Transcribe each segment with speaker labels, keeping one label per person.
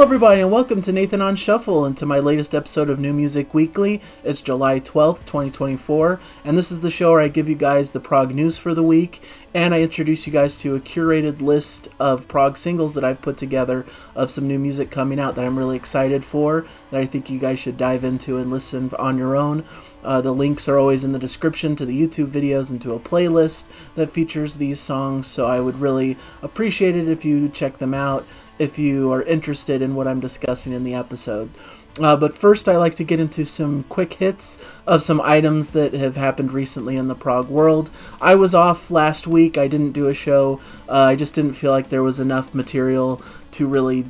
Speaker 1: everybody, and welcome to Nathan on Shuffle and to my latest episode of New Music Weekly. It's July 12th, 2024, and this is the show where I give you guys the prog news for the week, and I introduce you guys to a curated list of prog singles that I've put together of some new music coming out that I'm really excited for, that I think you guys should dive into and listen on your own. The links are always in the description to the YouTube videos and to a playlist that features these songs, so I would really appreciate it if you check them out if you are interested in what I'm discussing in the episode. But first, I like to get into some quick hits of some items that have happened recently in the prog world. I was off last week. I didn't do a show. I just didn't feel like there was enough material to really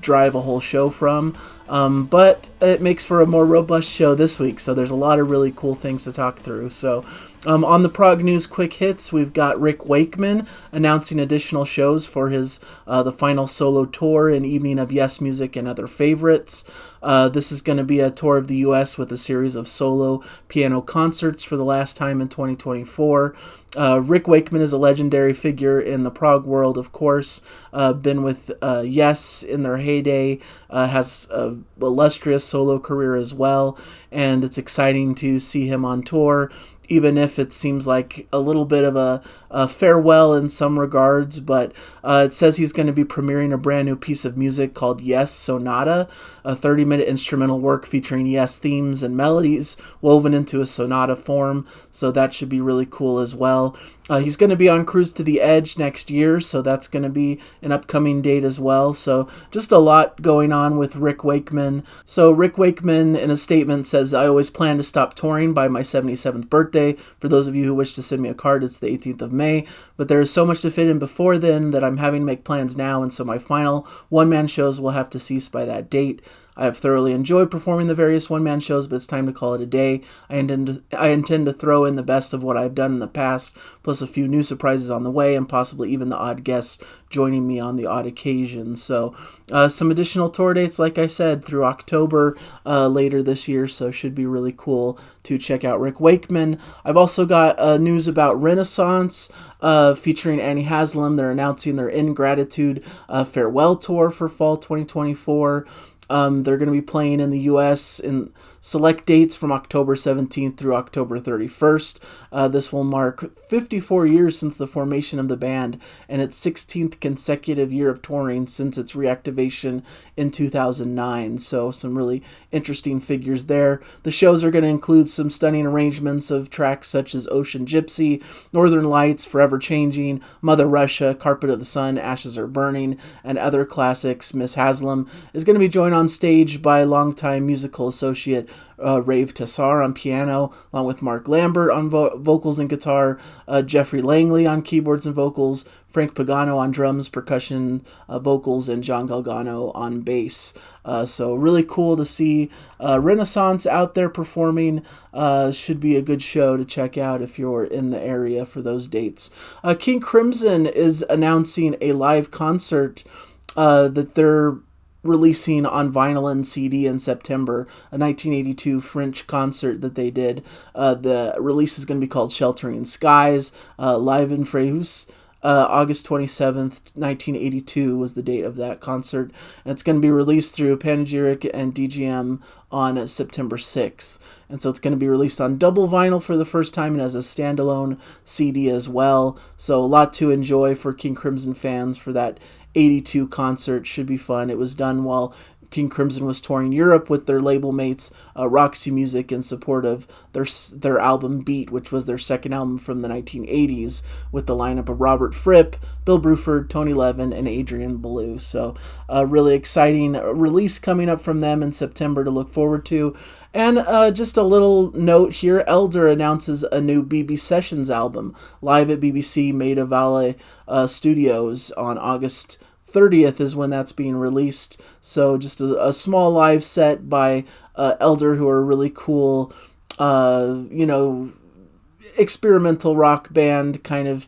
Speaker 1: drive a whole show from. But it makes for a more robust show this week, so there's a lot of really cool things to talk through. So on the Prog News Quick Hits, we've got Rick Wakeman announcing additional shows for his the final solo tour and evening of Yes Music and Other Favorites. This is going to be a tour of the U.S. with a series of solo piano concerts for the last time in 2024. Rick Wakeman is a legendary figure in the prog world, of course. Been with Yes in their heyday, has an illustrious solo career as well, and it's exciting to see him on tour, even if it seems like a little bit of a farewell in some regards. But it says he's going to be premiering a brand new piece of music called Yes Sonata, a 30-minute instrumental work featuring Yes themes and melodies woven into a sonata form, so that should be really cool as well. He's going to be on Cruise to the Edge next year, so that's going to be an upcoming date as well. So just a lot going on with Rick Wakeman. So Rick Wakeman, in a statement, says, "I always plan to stop touring by my 77th birthday. For those of you who wish to send me a card, it's the 18th of May. But there is so much to fit in before then that I'm having to make plans now, and so my final one-man shows will have to cease by that date. I have thoroughly enjoyed performing the various one-man shows, but it's time to call it a day. I intend to throw in the best of what I've done in the past, plus a few new surprises on the way, and possibly even the odd guests joining me on the odd occasion." So some additional tour dates, like I said, through October later this year, so should be really cool to check out Rick Wakeman. I've also got news about Renaissance featuring Annie Haslam. They're announcing their Ingratitude farewell tour for fall 2024. They're going to be playing in the U.S. in select dates from October 17th through October 31st. This will mark 54 years since the formation of the band and its 16th consecutive year of touring since its reactivation in 2009. So some really interesting figures there. The shows are going to include some stunning arrangements of tracks such as Ocean Gypsy, Northern Lights, Forever Changing, Mother Russia, Carpet of the Sun, Ashes Are Burning, and other classics. Miss Haslam is going to be joined on stage by longtime musical associate Rave Tassar on piano, along with Mark Lambert on vocals and guitar, Jeffrey Langley on keyboards and vocals, Frank Pagano on drums, percussion, vocals, and John Galgano on bass. So really cool to see Renaissance out there performing. Should be a good show to check out if you're in the area for those dates. King Crimson is announcing a live concert that they're releasing on vinyl and CD in September, a 1982 French concert that they did. The release is going to be called Sheltering Skies, live in Fréjus. August 27th, 1982 was the date of that concert, and it's going to be released through Panegyric and DGM on September 6th. And so it's going to be released on double vinyl for the first time and as a standalone CD as well. So a lot to enjoy for King Crimson fans for that 82 concert. Should be fun. It was done while King Crimson was touring Europe with their label mates Roxy Music in support of their album Beat, which was their second album from the 1980s, with the lineup of Robert Fripp, Bill Bruford, Tony Levin, and Adrian Belew. So a really exciting release coming up from them in September to look forward to. And just a little note here, Elder announces a new BB Sessions album live at BBC Maida Vale Studios on August 30th is when that's being released. So just a small live set by Elder, who are a really cool, experimental rock band, kind of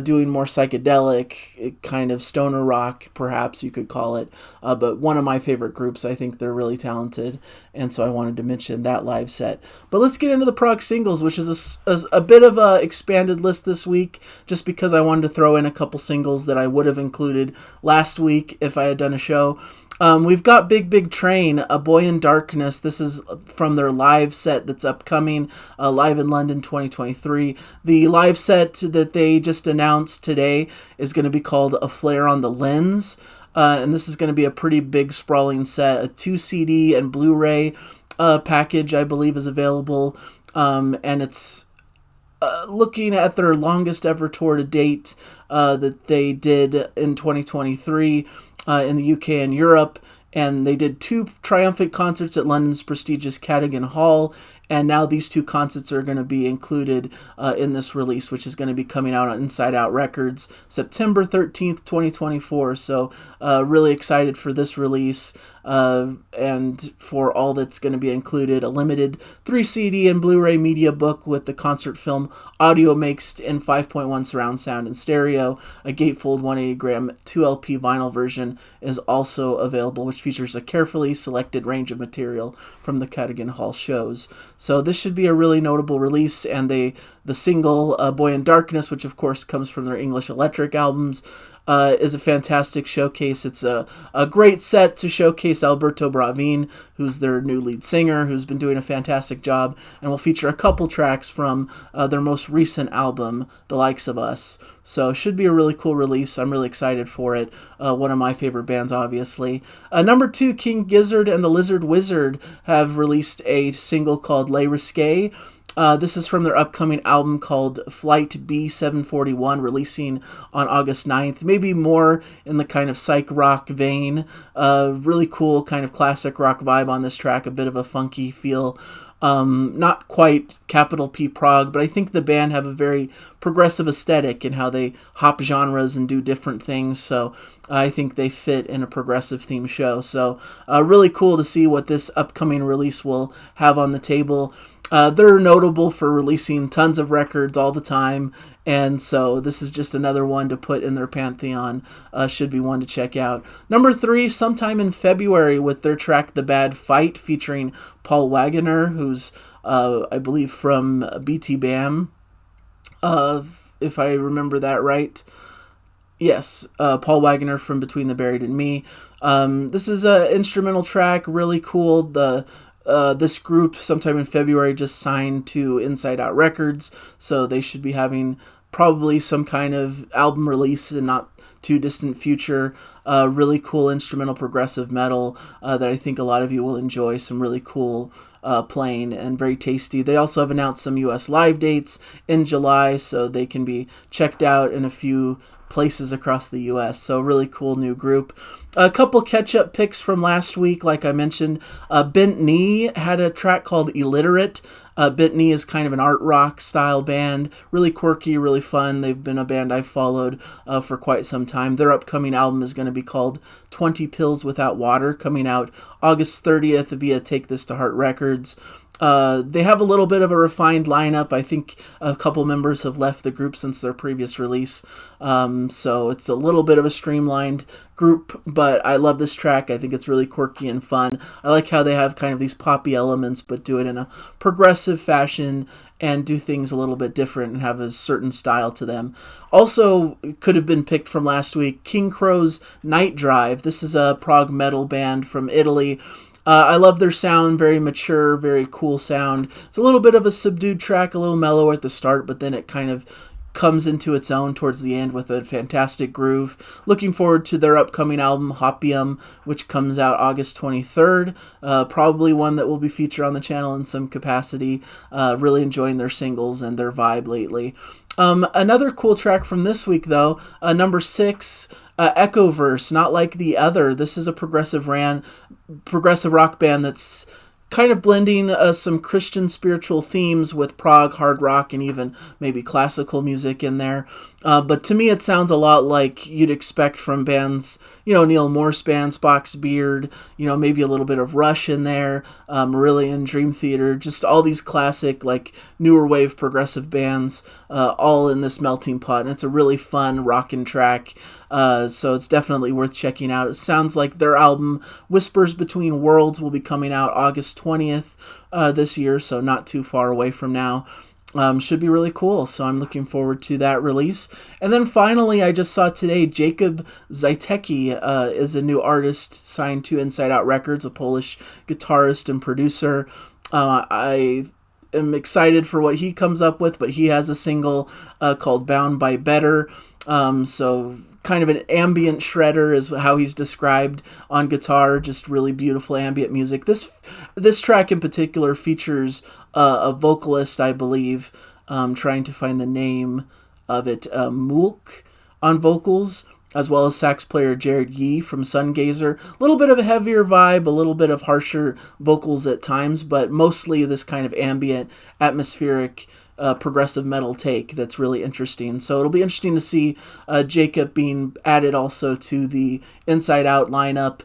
Speaker 1: doing more psychedelic, kind of stoner rock, perhaps you could call it. But one of my favorite groups. I think they're really talented, and so I wanted to mention that live set. But let's get into the prog singles, which is a bit of a expanded list this week, just because I wanted to throw in a couple singles that I would have included last week if I had done a show. We've got Big Big Train, A Boy in Darkness. This is from their live set that's upcoming, live in London 2023. The live set that they just announced today is going to be called A Flare on the Lens. And this is going to be a pretty big sprawling set. A 2 CD and Blu-ray package, I believe, is available. And it's looking at their longest ever tour to date that they did in 2023 in the UK and Europe. And they did 2 triumphant concerts at London's prestigious Cadogan Hall. And now these 2 concerts are going to be included in this release, which is going to be coming out on Inside Out Records September 13th, 2024. So really excited for this release and for all that's going to be included. A limited 3 CD and Blu-ray media book with the concert film audio mixed in 5.1 surround sound and stereo. A gatefold 180 gram 2 LP vinyl version is also available, which features a carefully selected range of material from the Cadogan Hall shows. So this should be a really notable release, and the single Boy in Darkness, which of course comes from their English Electric albums, is a fantastic showcase. It's a great set to showcase Alberto Bravin, who's their new lead singer, who's been doing a fantastic job, and will feature a couple tracks from their most recent album, The Likes of Us. So it should be a really cool release. I'm really excited for it. One of my favorite bands, obviously. Number 2, King Gizzard and the Lizard Wizard have released a single called Les Risqués. This is from their upcoming album called Flight B741, releasing on August 9th. Maybe more in the kind of psych rock vein. Really cool kind of classic rock vibe on this track, a bit of a funky feel. Not quite capital P Prog, but I think the band have a very progressive aesthetic in how they hop genres and do different things. So I think they fit in a progressive theme show. So really cool to see what this upcoming release will have on the table. They're notable for releasing tons of records all the time, and so this is just another one to put in their pantheon. Should be one to check out. Number 3, sometime in February with their track The Bad Fight, featuring Paul Wagoner, who's, I believe, from BT Bam, if I remember that right. Yes, Paul Wagoner from Between the Buried and Me. This is an instrumental track, really cool. This group sometime in February just signed to Inside Out Records, so they should be having probably some kind of album release in not too distant future. Really cool instrumental progressive metal that I think a lot of you will enjoy. Some really cool playing and very tasty. They also have announced some US live dates in July, so they can be checked out in a few places across the US. So really cool new group. A couple catch-up picks from last week, like I mentioned. Bent Knee had a track called Illiterate. Bent Knee is kind of an art rock style band. Really quirky, really fun. They've been a band I've followed for quite some time. Their upcoming album is going to be called 20 Pills Without Water, coming out August 30th via Take This to Heart Records. They have a little bit of a refined lineup. I think a couple members have left the group since their previous release. So it's a little bit of a streamlined group, but I love this track. I think it's really quirky and fun. I like how they have kind of these poppy elements, but do it in a progressive fashion and do things a little bit different and have a certain style to them. Also, could have been picked from last week, King Crow's Night Drive. This is a prog metal band from Italy. I love their sound, very mature, very cool sound. It's a little bit of a subdued track, a little mellow at the start, but then it kind of comes into its own towards the end with a fantastic groove. Looking forward to their upcoming album, Hopium, which comes out August 23rd. Probably one that will be featured on the channel in some capacity. Really enjoying their singles and their vibe lately. Another cool track from this week, though, number 6, Echoverse, Not Like the Other. This is a progressive rock band that's kind of blending some Christian spiritual themes with prog, hard rock, and even maybe classical music in there. But to me, it sounds a lot like you'd expect from bands, Neil Morse band, Spock's Beard, maybe a little bit of Rush in there, Marillion, Dream Theater, just all these classic, like, newer wave progressive bands, all in this melting pot. And it's a really fun rockin' track, so it's definitely worth checking out. It sounds like their album, Whispers Between Worlds, will be coming out August 20th this year, so not too far away from now. Should be really cool, so I'm looking forward to that release. And then finally, I just saw today Jacob Zajtecki is a new artist signed to Inside Out Records, a Polish guitarist and producer. I am excited for what he comes up with, but he has a single called Bound by Better. So kind of an ambient shredder is how he's described on guitar, just really beautiful ambient music. This track in particular features a vocalist, I believe, trying to find the name of it, Mulk on vocals, as well as sax player Jared Yee from Sungazer. A little bit of a heavier vibe, a little bit of harsher vocals at times, but mostly this kind of ambient, atmospheric, progressive metal take that's really interesting. So it'll be interesting to see Jacob being added also to the Inside Out lineup.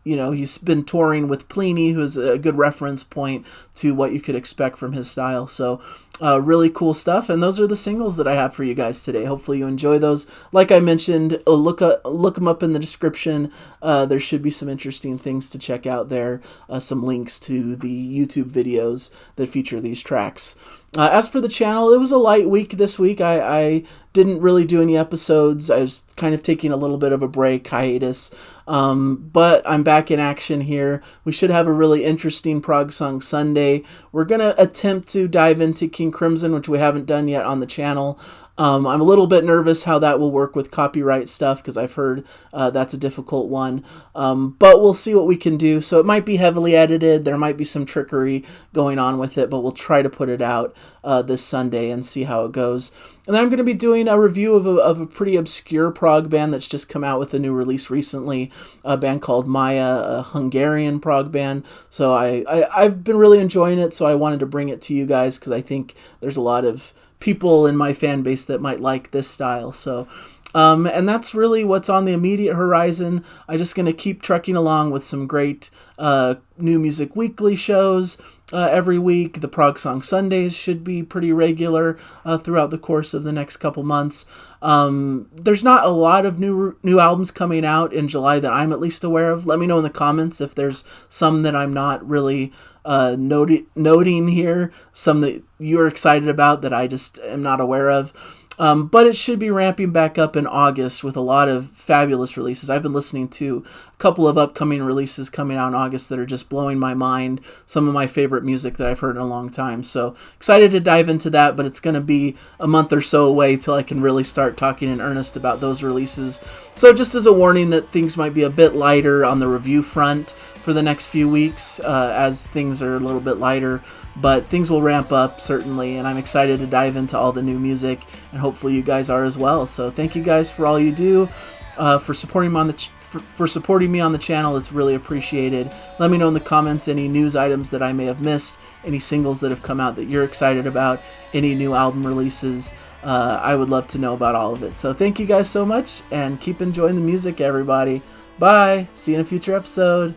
Speaker 1: He's been touring with Pliny, who's a good reference point to what you could expect from his style. So really cool stuff. And those are the singles that I have for you guys today. Hopefully you enjoy those. Like I mentioned, look them up in the description. There should be some interesting things to check out there. Some links to the YouTube videos that feature these tracks. As for the channel, it was a light week this week. I didn't really do any episodes. I was kind of taking a little bit of a break, hiatus. But I'm back in action here. We should have a really interesting Prog Song Sunday. We're going to attempt to dive into King Crimson, which we haven't done yet on the channel. I'm a little bit nervous how that will work with copyright stuff, because I've heard that's a difficult one. But we'll see what we can do. So it might be heavily edited. There might be some trickery going on with it, but we'll try to put it out this Sunday and see how it goes. And then I'm going to be doing a review of a pretty obscure prog band that's just come out with a new release recently, a band called Maya, a Hungarian prog band. So I've been really enjoying it, so I wanted to bring it to you guys because I think there's a lot of people in my fan base that might like this style. So and that's really what's on the immediate horizon. I'm just going to keep trucking along with some great New Music Weekly shows every week. The Prog Song Sundays should be pretty regular throughout the course of the next couple months. There's not a lot of new albums coming out in July that I'm at least aware of. Let me know in the comments if there's some that I'm not really noting here, some that you're excited about that I just am not aware of. But it should be ramping back up in August with a lot of fabulous releases. I've been listening to a couple of upcoming releases coming out in August that are just blowing my mind. Some of my favorite music that I've heard in a long time. So excited to dive into that, but it's going to be a month or so away till I can really start talking in earnest about those releases. So just as a warning that things might be a bit lighter on the review front for the next few weeks, as things are a little bit lighter, but things will ramp up certainly, and I'm excited to dive into all the new music, and hopefully you guys are as well. So thank you guys for all you do, for supporting me on the channel. It's really appreciated. Let me know in the comments any news items that I may have missed, any singles that have come out that you're excited about, any new album releases. I would love to know about all of it. So thank you guys so much, and keep enjoying the music, everybody. Bye. See you in a future episode.